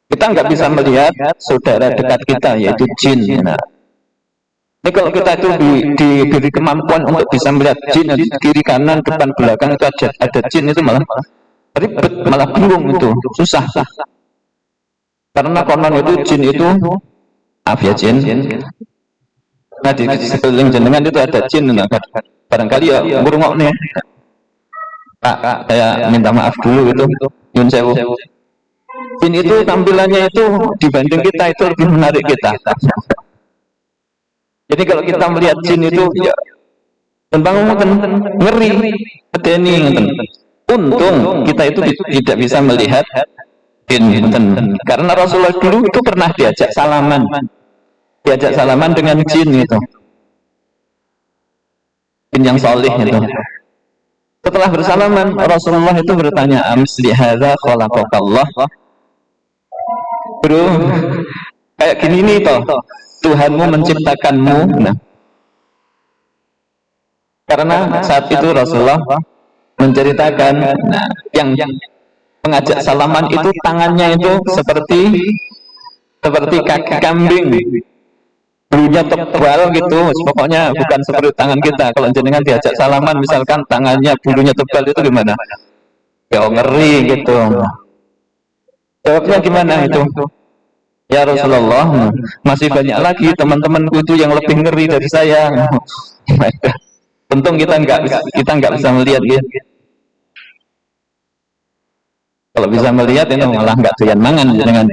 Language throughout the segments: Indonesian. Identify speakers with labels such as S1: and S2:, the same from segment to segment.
S1: Kita nggak bisa melihat saudara dekat kita yaitu jin. Nah, ini kalau kita itu diberi kemampuan untuk bisa melihat jin kiri kanan depan belakang itu ada jin itu malah ribet, malah bingung itu susah. Karena konon itu jin itu maaf ya jin. Nah di sekeliling jenengan itu ada jin. Nah, barangkali ya ngurungok nih. Pak, saya minta maaf dulu itu. Yun sewu. Jin itu tampilannya itu dibanding kita itu lebih menarik kita. Jadi kalau kita melihat jin itu ya tentang ngeri, medeni. Untung kita itu tidak bisa melihat jin. Karena Rasulullah dulu itu pernah diajak salaman dengan jin itu. Jin yang solih itu. Setelah bersalaman Rasulullah itu bertanya, "Amsli hadza khalaqakallah?" Bro, kayak gini nih toh, Tuhanmu menciptakanmu. Nah, karena saat itu Rasulullah menceritakan, nah, yang pengajak salaman itu tangannya itu seperti kaki kambing, bulunya tebal gitu. Pokoknya bukan seperti tangan kita. Kalau jenengan diajak salaman, misalkan tangannya bulunya tebal itu gimana? Ya ngeri gitu. Jawabnya gimana itu? Ya Rasulullah, masih banyak lagi teman-temanku itu yang lebih ngeri dari saya. Untung kita nggak bisa melihat ya. Kalau bisa melihat itu malah nggak doyan mangan dengan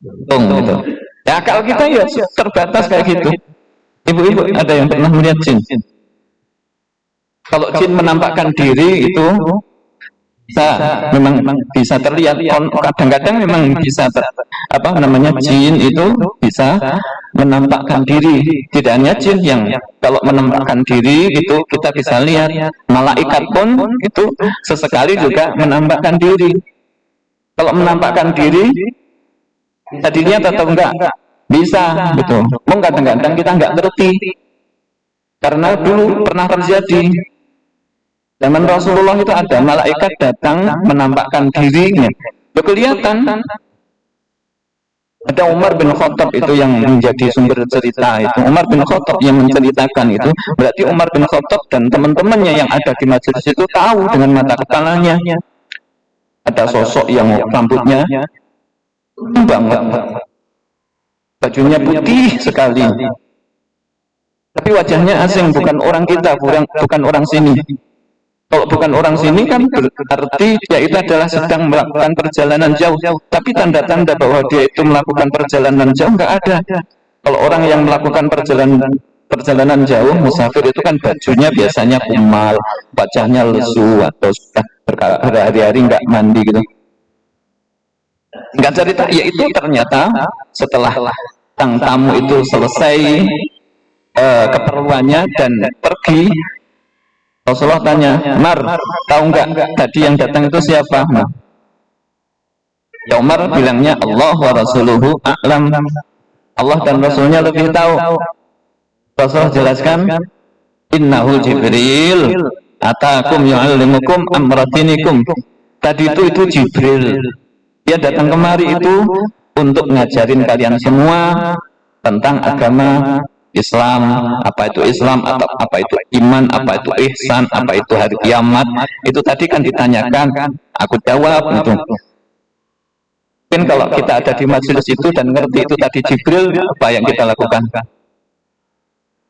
S1: untung gitu. Ya kalau kita ya terbatas kayak gitu. Ibu-ibu ada yang pernah melihat jin? Kalau jin menampakkan diri itu memang bisa terlihat. Kadang-kadang memang bisa jin itu bisa menampakkan diri. Tidak hanya jin yang kalau menampakkan diri itu kita bisa lihat, malaikat pun itu sesekali juga menampakkan diri. Kalau menampakkan diri bisa dilihat atau enggak? Bisa gitu. Kadang-kadang kita enggak ngerti. Karena dulu pernah terjadi zaman Rasulullah itu ada malaikat datang menampakkan dirinya. Itu kelihatan. Ada Umar bin Khattab itu yang menjadi sumber cerita itu. Umar bin Khattab yang menceritakan itu. Berarti Umar bin Khattab dan teman-temannya yang ada di majelis itu tahu dengan mata kepalanya. Ada sosok yang rambutnya banget. Bajunya putih sekali. Tapi wajahnya asing, bukan orang kita, bukan orang sini. Kalau bukan orang sini kan berarti dia itu adalah sedang melakukan perjalanan jauh. Tapi tanda-tanda bahwa dia itu melakukan perjalanan jauh nggak ada. Kalau orang yang melakukan perjalanan jauh, musafir itu kan bajunya biasanya kumal, wajahnya lesu atau sudah berhari-hari nggak mandi gitu. Nggak cerita, yaitu ternyata setelah sang tamu itu selesai keperluannya dan pergi. Rasulullah tanya, Umar, tahu nggak tadi yang datang itu siapa? Ya Umar bilangnya Allah wa Rasuluhu a'lam. Allah dan Rasulnya lebih tahu. Rasulullah jelaskan, Innahu Jibril atakum yu'allimukum amratinikum. Tadi itu Jibril. Dia datang kemari itu untuk ngajarin kalian semua tentang agama Islam, apa itu Islam, atau apa itu iman, apa itu ihsan, apa itu hari kiamat. Itu tadi kan ditanyakan, aku jawab itu. Mungkin kalau kita ada di majelis itu dan ngerti itu tadi Jibril, apa yang kita lakukan?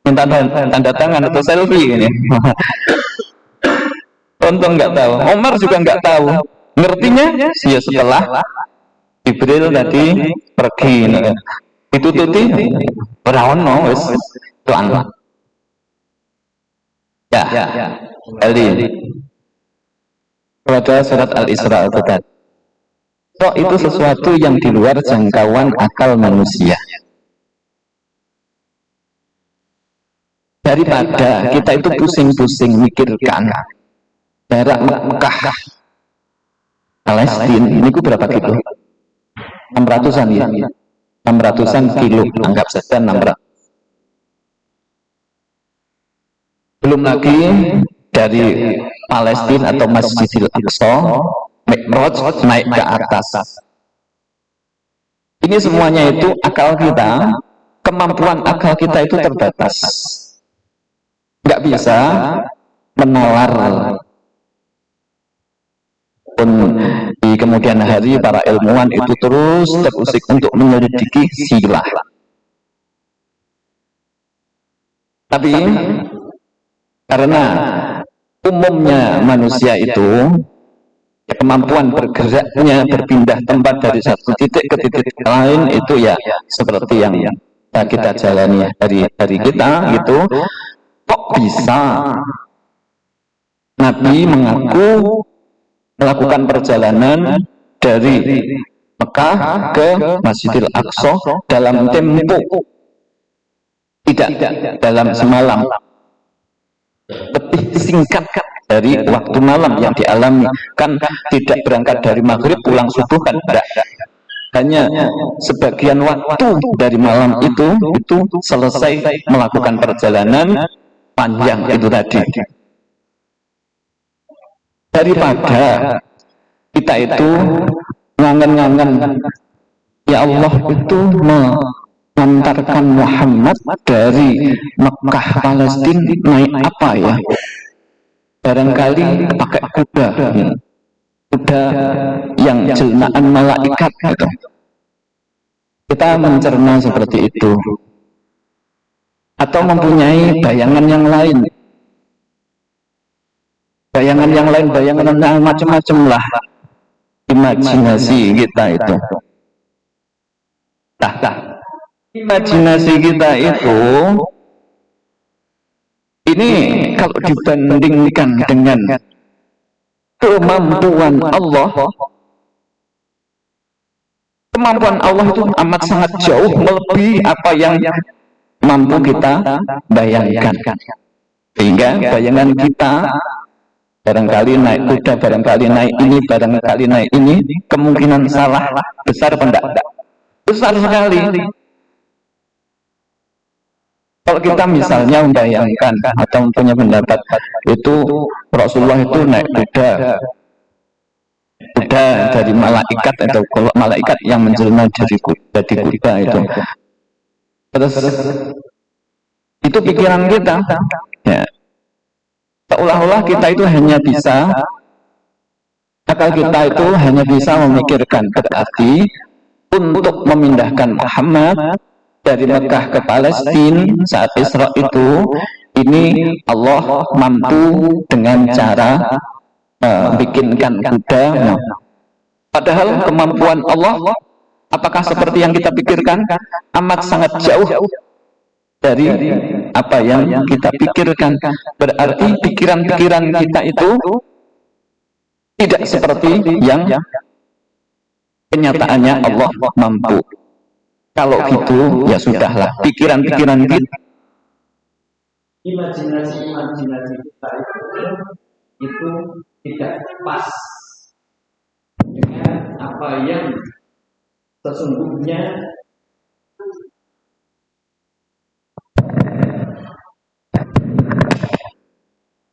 S1: Minta tanda tangan atau selfie ini. Untung nggak tahu. Umar juga nggak tahu. Ngertinya ya setelah Jibril tadi pergi. Ditututi ono wis tuan. Ya, kembali pada surat Al-Isra tadi. So, itu sesuatu yang di luar jangkauan akal manusia. Daripada kita itu pusing-pusing mikirkan jarak Mekah Palestina ini berapa kilo? 600-an ya. 600-an kilo, anggap saja 600. Belum lagi dari Palestina atau Masjidil Aqsa, Mi'raj naik ke atas. Ini semuanya itu akal kita, kemampuan akal kita itu terbatas. Nggak bisa menalar. Pun di kemudian hari para ilmuwan itu terus terusik untuk menyelidiki silah. Tapi karena umumnya manusia itu kemampuan bergeraknya berpindah tempat dari satu titik ke titik lain itu ya seperti yang kita jalani dari kita gitu. Kok bisa Nabi mengaku melakukan perjalanan dari Mekah ke Masjidil Aqsa dalam tempo tidak dalam semalam, lebih singkat dari waktu malam yang dialami. Kan tidak berangkat dari maghrib pulang subuh kan tidak, hanya sebagian waktu dari malam itu selesai melakukan perjalanan panjang itu tadi. Daripada kita itu ngangen-ngangen ya Allah itu mengantarkan Muhammad dari Mekah Palestina naik apa ya, barangkali pakai kuda yang jelmaan malaikat gitu. Kita mencerna seperti itu atau mempunyai bayangan yang lain, bayangan yang macam-macam lah, imajinasi kita itu. Imajinasi kita itu ini kalau dibandingkan dengan kemampuan Allah itu amat sangat jauh melebihi apa yang mampu kita bayangkan. Sehingga bayangan kita barangkali naik kuda, barangkali naik ini, barangkali naik ini, kemungkinan salah besar pendak, besar sekali. Kalau kita misalnya membayangkan atau punya pendapat itu Rasulullah itu naik kuda dari malaikat atau malaikat yang menjelma dari kuda itu. Terus itu pikiran kita, ya. Seolah-olah kita itu hanya bisa, akal kita itu hanya bisa memikirkan berarti untuk memindahkan Muhammad dari Mekah ke Palestina saat Isra itu, ini Allah mampu dengan cara bikinkan kuda. Padahal kemampuan Allah apakah seperti yang kita pikirkan? Amat sangat jauh dari apa yang kita pikirkan. Berarti pikiran-pikiran kita itu tidak seperti yang kenyataannya Allah mampu. Kalau gitu ya sudahlah, pikiran-pikiran kita, imajinasi kita itu tidak pas dengan apa yang sesungguhnya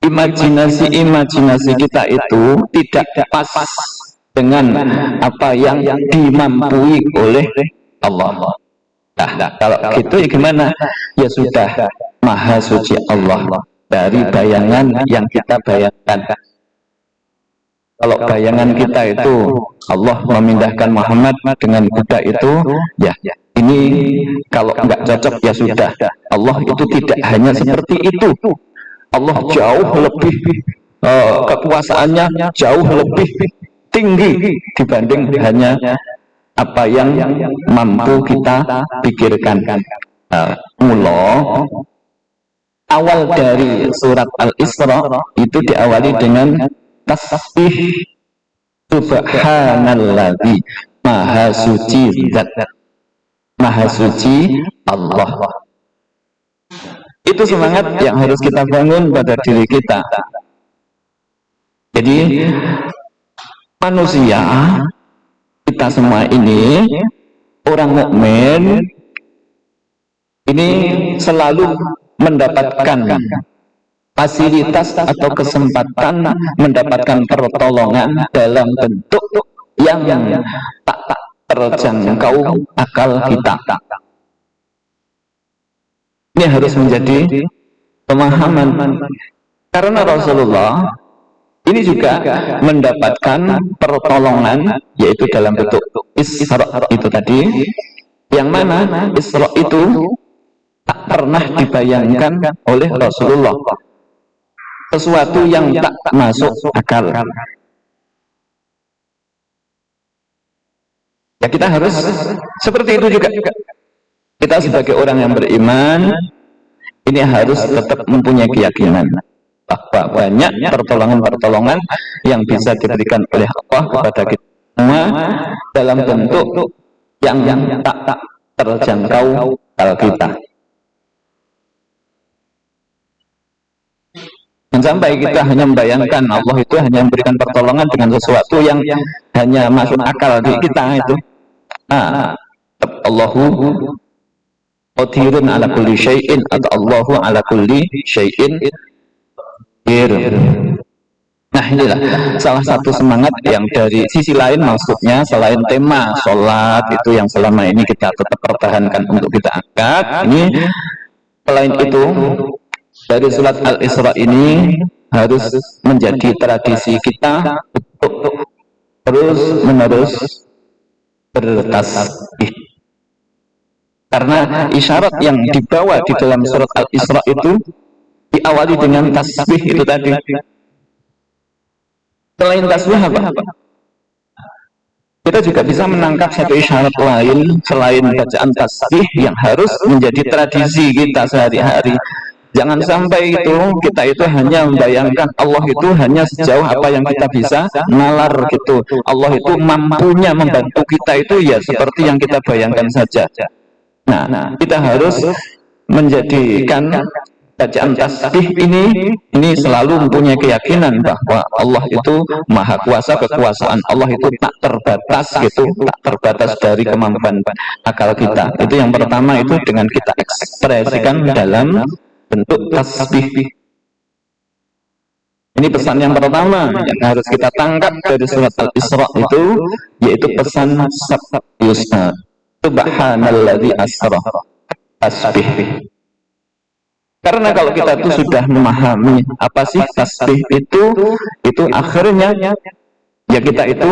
S1: imajinasi kita itu tidak pas dengan apa yang dimampui oleh Allah. Nah, kalau gitu ya gimana? Ya sudah, maha suci Allah dari bayangan yang kita bayangkan. Kalau bayangan kita itu Allah memindahkan Muhammad dengan kuda itu, ya ini kalau nggak cocok ya sudah. Allah itu tidak hanya seperti itu. Allah jauh lebih kekuasaannya jauh lebih tinggi dibanding hanya apa yang mampu kita pikirkan. Mula awal dari surat Al-Isra itu diawali dengan tasbih subhanalladzi, maha suci zat, maha suci Allah. Itu semangat yang harus kita bangun pada diri kita. Jadi manusia kita semua ini, orang mukmin ini selalu mendapatkan fasilitas atau kesempatan mendapatkan pertolongan dalam bentuk yang tak terjangkau akal kita. Ini harus menjadi pemahaman. Karena Rasulullah ini juga mendapatkan pertolongan, yaitu dalam bentuk Isra itu tadi, yang mana Isra itu tak pernah dibayangkan oleh Rasulullah, sesuatu yang tak masuk akal. Ya, kita harus seperti itu juga. Kita sebagai orang yang beriman ini harus tetap mempunyai keyakinan bahwa banyak pertolongan-pertolongan yang bisa diberikan oleh Allah kepada kita semua dalam bentuk yang tak terjangkau akal kita. Dan sampai kita hanya membayangkan Allah itu hanya memberikan pertolongan dengan sesuatu yang hanya masuk akal di kita itu. Allahu qadirun ala kulli syai'in atau Allahu ala kulli syai'in qadir. Nah, inilah salah satu semangat yang dari sisi lain, maksudnya selain tema sholat itu yang selama ini kita tetap pertahankan untuk kita angkat. Ini selain itu, dari surat Al-Isra ini harus menjadi tradisi kita untuk terus-menerus bertasbih. Karena isyarat yang dibawa di dalam surat Al-Isra itu diawali dengan tasbih itu tadi. Selain tasbih apa? Kita juga bisa menangkap satu isyarat lain selain bacaan tasbih yang harus menjadi tradisi kita sehari-hari. Jangan sampai kita itu hanya membayangkan Allah itu hanya sejauh apa yang kita bisa nalar gitu. Allah itu mampunya membantu kita itu ya seperti yang kita bayangkan saja. Nah, kita harus menjadikan bacaan tasbih ini selalu mempunyai keyakinan bahwa Allah itu maha kuasa, kekuasaan Allah itu tak terbatas gitu, tak terbatas dari kemampuan akal kita. Itu yang pertama, itu dengan kita ekspresikan dalam bentuk tasbih. Ini pesan yang pertama yang harus kita tangkap dari surat Al-Isra itu, yaitu pesan Subhanalladzi asra, tasbih. Karena kalau kita itu sudah memahami apa sih tasbih itu akhirnya ya kita itu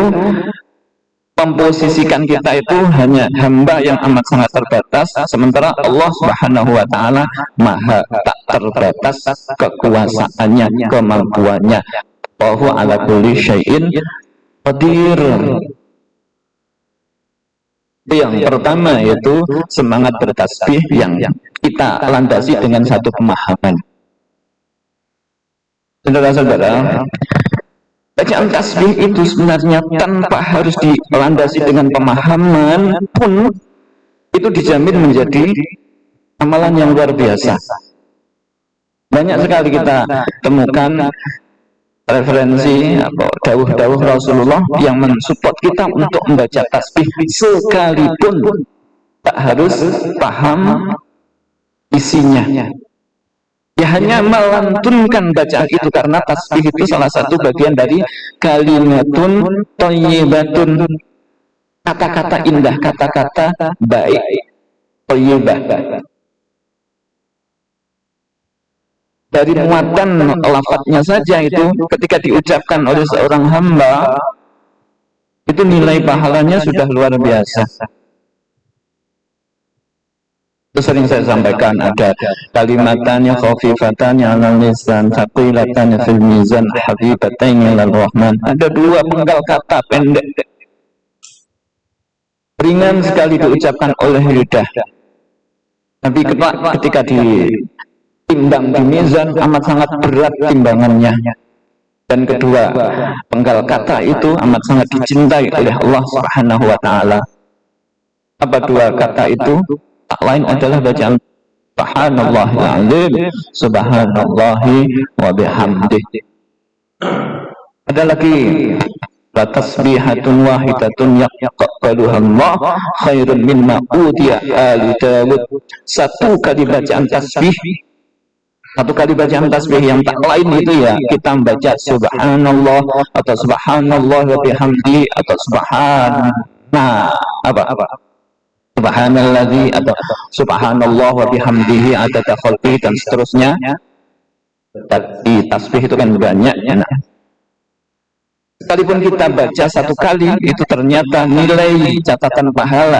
S1: memposisikan kita itu hanya hamba yang amat sangat terbatas, sementara Allah Subhanahu wa taala maha tak terbatas kekuasaannya, kemampuannya. Allahu ala kulli syai'in qadir. Yang pertama yaitu semangat bertasbih yang kita landasi dengan satu pemahaman. Saudara-saudara, bacaan tasbih itu sebenarnya tanpa harus dilandasi dengan pemahaman pun itu dijamin menjadi amalan yang luar biasa. Banyak sekali kita temukan referensi atau dawuh-dawuh Rasulullah yang mensupport kita untuk membaca tasbih sekalipun tak harus paham isinya. Ya hanya melantunkan bacaan itu, karena tasbih itu salah satu bagian dari kalimatun thayyibatun, kata-kata indah, kata-kata baik, thayyibah. Dari muatan lafadznya saja itu ketika diucapkan oleh seorang hamba itu nilai pahalanya sudah luar biasa. Itu sering saya sampaikan, ada kalimatannya khafifatannya 'alal lisan, thaqilatannya fil mizan, habibataini ilal rahman. Ada dua penggal kata pendek, ringan sekali diucapkan oleh lidah, tapi ketika ditimbang di mizan amat sangat berat timbangannya. Dan kedua penggal kata itu amat sangat dicintai oleh Allah Subhanahu wa taala. Apa dua kata itu? Tak lain adalah bacaan Subhanallahil azim, subhanallahi wa bihamdihi. Ada lagi, la tasbihatun wahidatun yaqbaluha Allah khairun mimma utiya ali Dawud. Satu kali bacaan tasbih, satu kali bacaan tasbih yang tak lain itu ya kita membaca subhanallah atau subhanallah wa bihamdihi atau apa subhanalladzi atau subhanallah wa bihamdihi adada khalqihi dan seterusnya. Tapi tasbih itu kan banyak ya. Nah, sekalipun kita baca satu kali itu ternyata nilai catatan pahala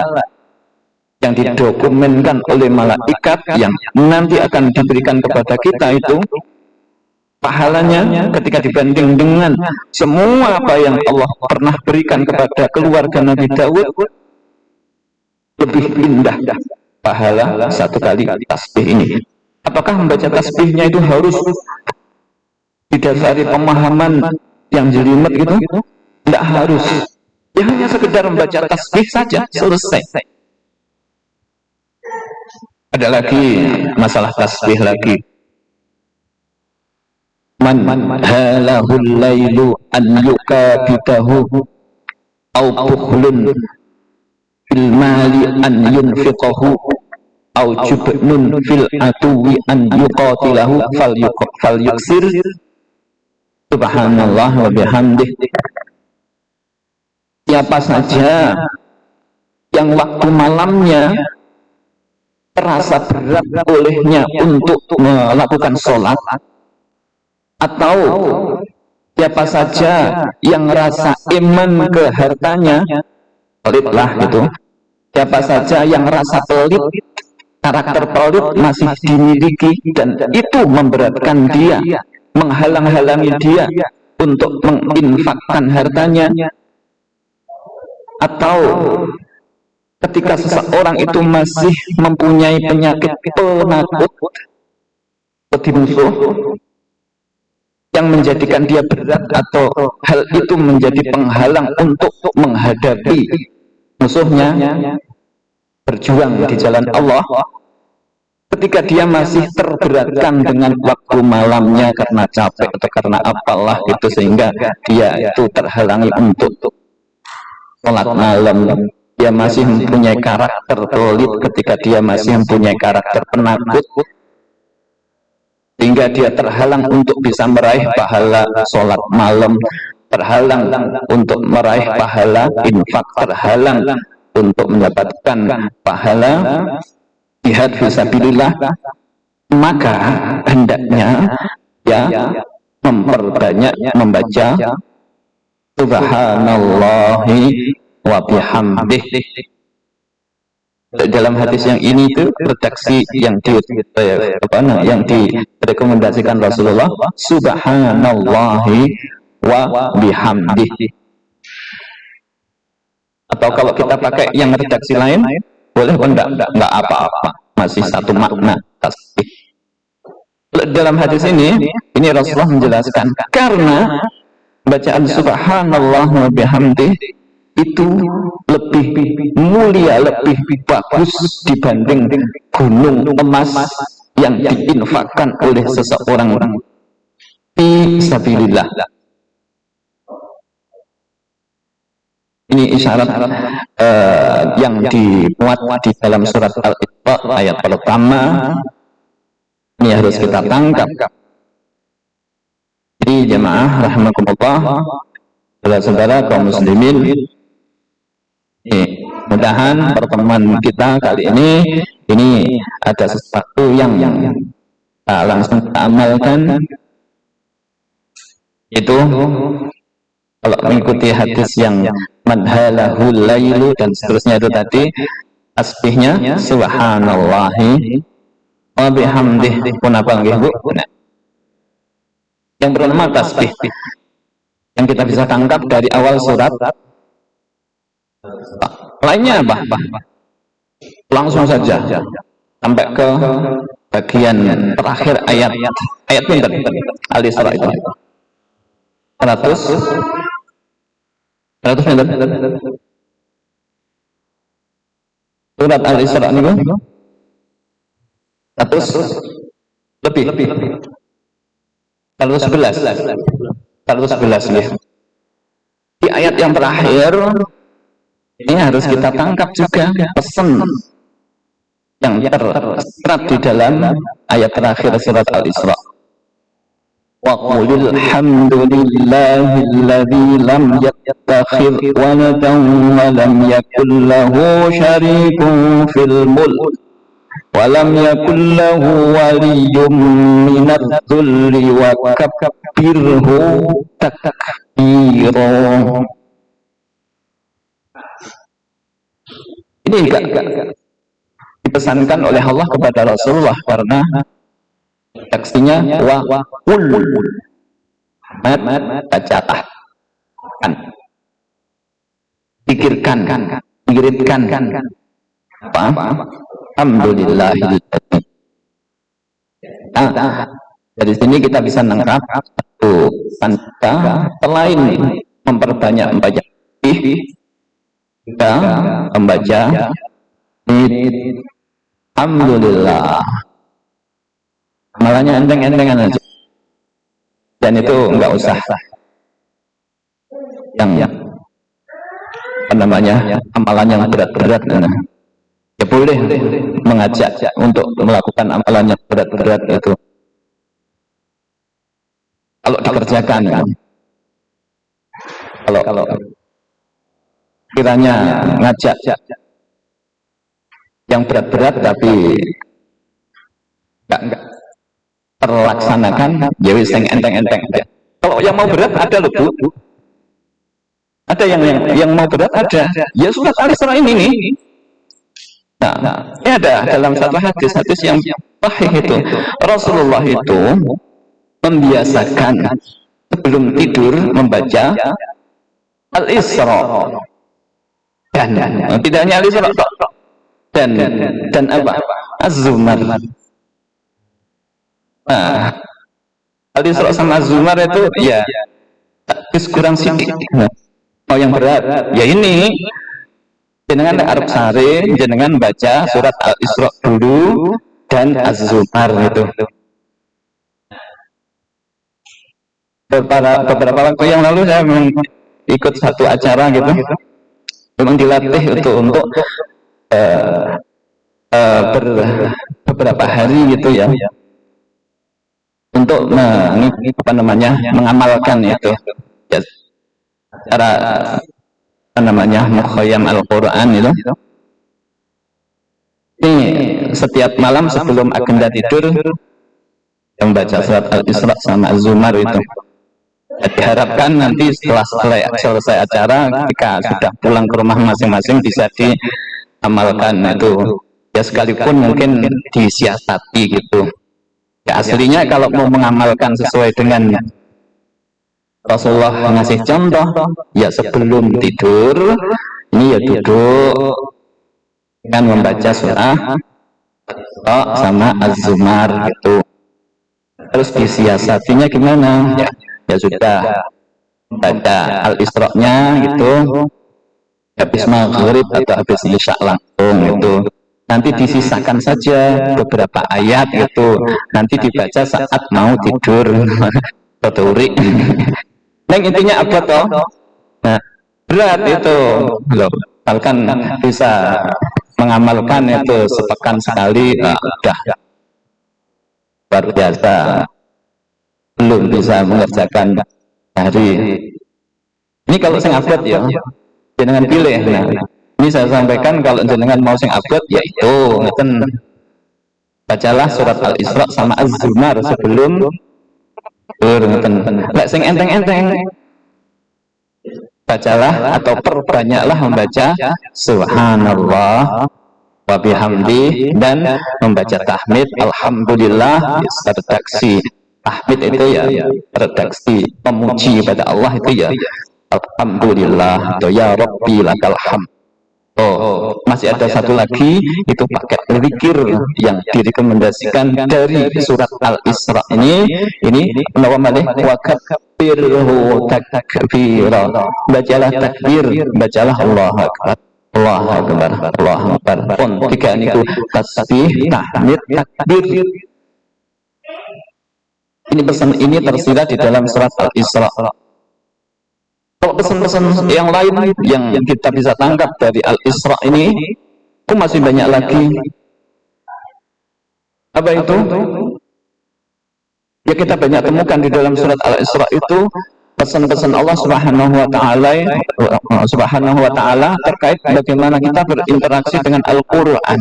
S1: yang didokumenkan oleh malaikat yang nanti akan diberikan kepada kita itu pahalanya ketika dibanding dengan semua apa yang Allah pernah berikan kepada keluarga Nabi Daud lebih indah pahala satu kali tasbih ini. Apakah membaca tasbihnya itu harus didasari pemahaman yang jelimet gitu? Tidak harus. Ya hanya sekedar membaca tasbih saja selesai. Ada lagi masalah tasbih lagi. Man halahul lailu an yukabidahu au bukhlun fil mali an yunfiqahu au jubnun fil atuwi an yuqatilahu fal yuksir subhanallah wa bihamdih. Siapa saja yang waktu malamnya terasa berat olehnya untuk melakukan sholat, atau siapa saja yang rasa iman ke hartanya, pelitlah gitu. Siapa saja yang rasa pelit, karakter pelit masih dimiliki dan itu memberatkan dia, menghalang-halangi dia untuk menginfakkan hartanya, atau ketika seseorang itu masih mempunyai penyakit penakut seperti musuh yang menjadikan dia berat atau hal itu menjadi penghalang untuk menghadapi musuhnya, berjuang di jalan Allah, ketika dia masih terberatkan dengan waktu malamnya karena capek atau karena apalah itu sehingga dia itu terhalangi untuk sholat malam, dia masih mempunyai karakter pelit, ketika dia masih mempunyai karakter penakut sehingga dia terhalang untuk bisa meraih pahala sholat malam, terhalang untuk meraih pahala infak, terhalang untuk mendapatkan pahala jihad fisabilillah, maka hendaknya ya memperbanyak membaca subhanallahi wa bihamdih. Dalam hadis yang ini itu redaksi yang direkomendasikan Rasulullah, subhanallahi wa bihamdih. Atau kalau kita pakai yang redaksi lain boleh pun enggak apa-apa, masih satu makna tasbih. Dalam hadis ini Rasulullah menjelaskan karena bacaan subhanallah wa bihamdih itu lebih mulia, lebih bagus dibanding gunung emas yang diinfakkan oleh seseorang fi sabilillah. Ini isyarat yang dimuat di dalam surat Al-Isra ayat pertama. Ini harus kita tangkap. Jadi jemaah rahimakumullah, saudara-saudara kaum muslimin, mudah-mudahan pertemuan kita kali ini ada sesuatu yang langsung kita amalkan, itu kalau mengikuti hadis yang madhalahul lailu dan seterusnya itu tadi, tasbihnya subhanallahi wa bihamdih pun apa nggih Bu? Yang bernama tasbih yang kita bisa tangkap dari awal surat. Lainnya apa? Langsung saja sampai ke bagian terakhir ayat pinter Al-Isra itu 100 pinter surat Al-Isra ini 100 lebih 111 nih. Di ayat yang terakhir ini harus kita tangkap juga pesan yang terserat di dalam ayat terakhir surat Al-Isra. وقل الحمد لله الذي لم يتخذ ولدا ولم يكن له شريك في الملك ولم يكن له ولي من الذل وكبره تكبيرا. Ini enggak dipesankan oleh Allah kepada Rasulullah karena teksnya wa kul bacalah kan pikirkan iritkan apa alhamdulillahil dari sini kita bisa nangkap satu tanda selain memperbanyak kita membaca alhamdulillah malahnya enteng-entengan aja, dan itu enggak usah yang apa namanya amalan yang berat-berat. Ya boleh mengajak untuk melakukan amalan yang berat-berat itu kalau dikerjakan ya. Kalau kiranya ngajak yang berat-berat tapi enggak terlaksanakan, ya wis enteng-enteng aja. Kalau yang mau berat ada loh Bu. Ada yang mau berat ada. Ya surat Al-Isra ini nih. Nah, ini ada dalam satu hadis yang sahih itu. Rasulullah itu membiasakan sebelum tidur membaca Al-Isra. Dan tidak hanya Al-Isra dan apa? Az-Zumar. Nah, Al-Isra sama Az-Zumar itu ya kurang sedikit. Oh yang berat, ya ini jenengan Arab Sari, jenengan baca surat Al-Isra dulu dan Az-Zumar itu. Beberapa waktu yang lalu saya memang ikut satu acara gitu, memang dilatih itu untuk beberapa hari gitu ya. Untuk apa namanya mengamalkan itu ya, cara apa namanya mukhayyam Al-Quran itu. Ini setiap malam sebelum agenda tidur yang baca surat Al-Isra sama Az-Zumar itu. Ya, diharapkan nanti setelah selesai acara ketika sudah pulang ke rumah masing-masing bisa diamalkan itu. Ya sekalipun mungkin disiasati gitu. Ya aslinya kalau mau mengamalkan sesuai dengan Rasulullah ngasih contoh, ya sebelum tidur ini ya duduk kan membaca surah sama Az-Zumar gitu. Terus disiasatinya gimana? Ya sudah baca Al-Isra-nya gitu habis maghrib atau habis isya langsung gitu. Nanti disisakan saja beberapa ayat gitu, nanti dibaca saat mau tidur. Tuturik. Nah intinya apa toh? Nah, berat itu loh. Misalkan bisa mengamalkan itu sepekan sekali, udah luar biasa. Belum bisa mengerjakan hari. Ini kalau sing upload ya, jangan pilih. Nah, ini saya sampaikan kalau jenengan mau sing upload yaitu ngeten bacalah surat Al-Isra sama Az-Zumar sebelum lek sing enteng-enteng bacalah atau perbanyaklah membaca subhanallah wa bihamdi dan membaca tahmid alhamdulillah. Redaksi tahmid itu ya redaksi memuji pada Allah itu ya alhamdulillah atau ya rabbi lakal hamd. Oh, masih ada satu lagi itu paket zikir yang direkomendasikan dari surat Al-Isra ini namanya wa kabbirhu takbira. Bacalah takbir, bacalah Allahu akbar. Allahu akbar, Allahu akbar. Pun tiga niku tasbih, tahmid, takbir. Ini pesan ini tersirat di dalam surat Al-Isra. Kalau pesan-pesan yang lain yang kita bisa tangkap dari Al-Isra ini itu masih banyak lagi. Apa itu? Ya kita banyak temukan di dalam surat Al-Isra itu pesan-pesan Allah Subhanahu wa taala terkait bagaimana kita berinteraksi dengan Al-Qur'an.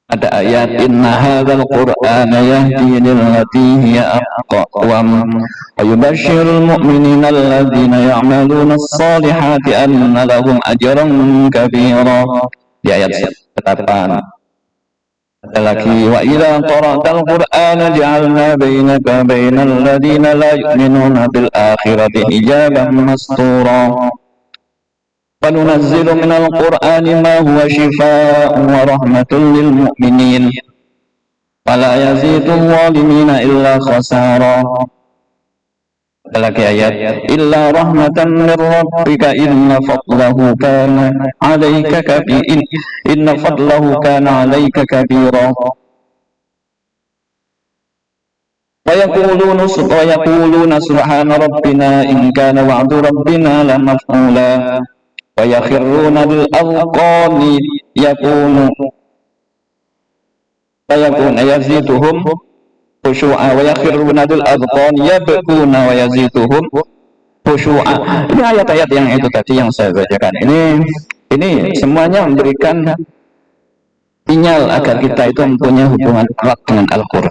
S1: Ada ayat inna hadzal qur'ana yahdi lillati hiya aqwam wa yubashshirul mu'minina alladzina ya'maluna as-solihati anna lahum ajran kabira. Di ayat 8 ada lagi wa idza qara'tal qur'ana ja'alna bainaka bainal ladzina la yu'minuna bil akhirati hijaban mastura wa nunazzilu minal qur'ani ma huwa shifaa'un wa rahmatun lil mu'minin wa la yazidul zalimina illa khasara. Ada lagi ayat illa rahmatan min rabbika inna fadlahu kana 'alaika kabira inna fadlahu kana 'alaika kabira wa yaquluna subhana rabbina in kana wa'du rabbina la maf'ula wa yakhruna lil azqani yakuna yaziduhum khushu'a wa yakhruna lil adqan yabkuna wa yazituhum khushu'a. Ini ayat-ayat yang itu tadi yang saya bacakan. Ini semuanya memberikan sinyal agar kita itu mempunyai hubungan erat dengan Al-Qur'an.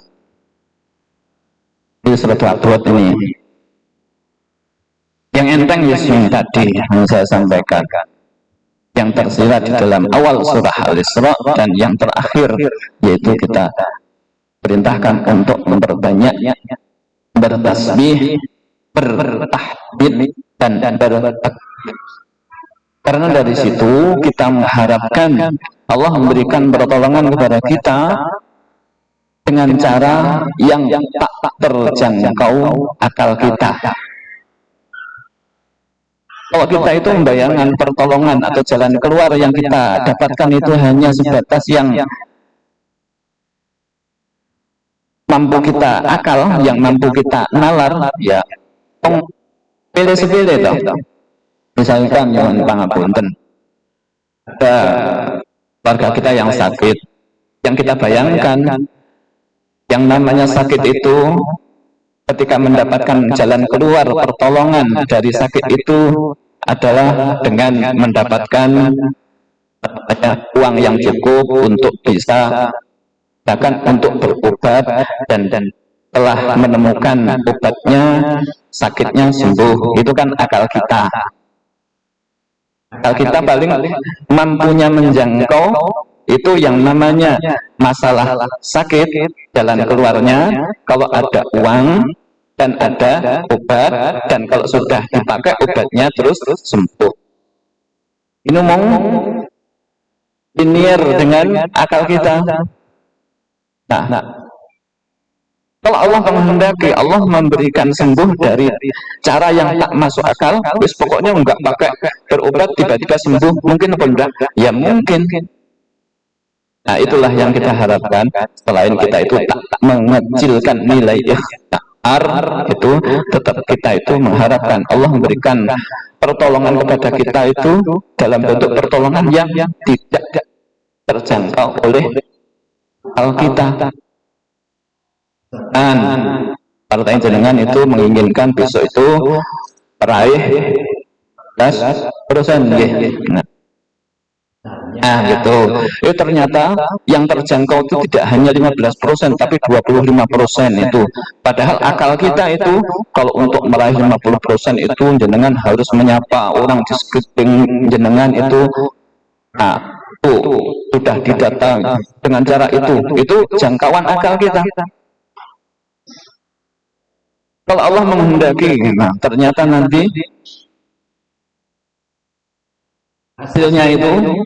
S1: Ini surat Al-Qur'an ini. Yang enteng yang tadi yang saya sampaikan. Yang tersirat di dalam awal surah Al-Isra dan yang terakhir yaitu kita perintahkan untuk memperbanyak bertasbih, bertahmid dan bertakbir. Karena dari situ kita mengharapkan Allah memberikan pertolongan kepada kita dengan cara yang tak terjangkau akal kita. Kalau kita itu membayangkan pertolongan atau jalan keluar yang kita dapatkan itu hanya sebatas yang mampu kita akal, yang mampu kita nalar, ya pilih-pilih toh. Misalkan yang pangapunten, ada keluarga kita yang sakit, yang kita bayangkan, yang namanya sakit itu, ketika mendapatkan jalan keluar pertolongan dari sakit itu adalah dengan mendapatkan uang yang cukup untuk bisa bahkan untuk berobat dan telah menemukan obatnya, sakitnya sembuh. Itu kan akal kita. Akal kita paling mampunya menjangkau itu yang namanya masalah sakit, jalan keluarnya kalau ada uang dan ada obat, dan kalau sudah dipakai obatnya terus sembuh. Ini mau linear dengan akal kita. Nah, kalau Allah menghendaki, Allah memberikan sembuh dari cara yang tak masuk akal, wis pokoknya enggak pakai berobat tiba-tiba sembuh, mungkin apa enggak? Ya mungkin. Nah, itulah yang kita harapkan. Selain kita itu tak mengecilkan nilai ikhtiar, itu tetap kita itu mengharapkan Allah memberikan pertolongan kepada kita itu dalam bentuk pertolongan yang tidak terjangkau oleh akal kita. Dan partai jenengan itu menginginkan besok itu meraih 10%. Nah gitu. Itu ternyata yang terjangkau itu tidak hanya 15%, tapi 25% itu. Padahal akal kita itu kalau untuk meraih 50% itu jenengan harus menyapa orang di sekeliling jenengan itu. Nah, itu sudah didata dengan cara itu jangkauan akal kita. Kalau Allah menghendaki, nah ternyata nanti hasilnya itu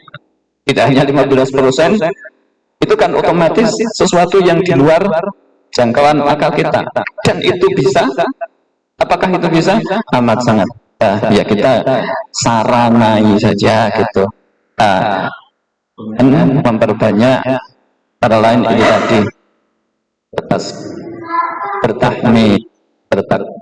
S1: tidak hanya 15%, itu kan otomatis sesuatu yang di luar jangkauan akal kita. Dan itu bisa, apakah itu bisa? Amat sangat. Ya kita saranai saja gitu. Dan memperbanyak cara lain ini tadi bertahmid, bertakbir.